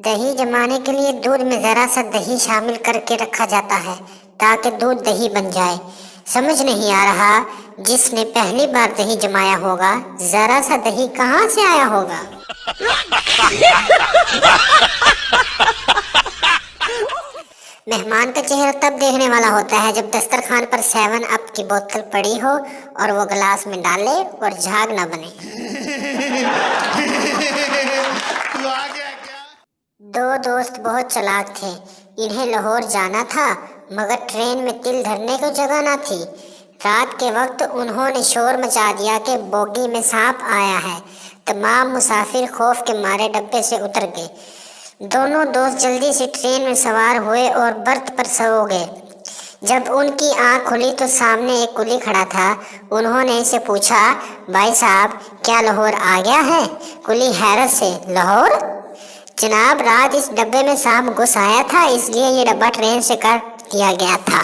دہی جمانے کے لیے دودھ میں ذرا سا دہی شامل کر کے رکھا جاتا ہے تاکہ دودھ دہی بن جائے۔ سمجھ نہیں آ رہا، جس نے پہلی بار دہی جمایا ہوگا ذرا سا دہی کہاں سے آیا ہوگا؟ مہمان کا چہرہ تب دیکھنے والا ہوتا ہے جب دسترخوان پر 7 اپ کی بوتل پڑی ہو اور وہ گلاس میں ڈالے اور جھاگ نہ بنے۔ دو دوست بہت چلاک تھے، انہیں لاہور جانا تھا مگر ٹرین میں تل دھرنے کو جگہ نہ تھی۔ رات کے وقت انہوں نے شور مچا دیا کہ بوگی میں سانپ آیا ہے۔ تمام مسافر خوف کے مارے ڈبے سے اتر گئے۔ دونوں دوست جلدی سے ٹرین میں سوار ہوئے اور برتھ پر سو گئے۔ جب ان کی آنکھ کھلی تو سامنے ایک کلی کھڑا تھا۔ انہوں نے اسے پوچھا، بھائی صاحب کیا لاہور آ گیا ہے؟ کلی حیرت سے، لاہور؟ جناب رات اس ڈبے میں سانپ گھس آیا تھا، اس لیے یہ ڈبہ ٹرین سے کاٹ دیا گیا تھا۔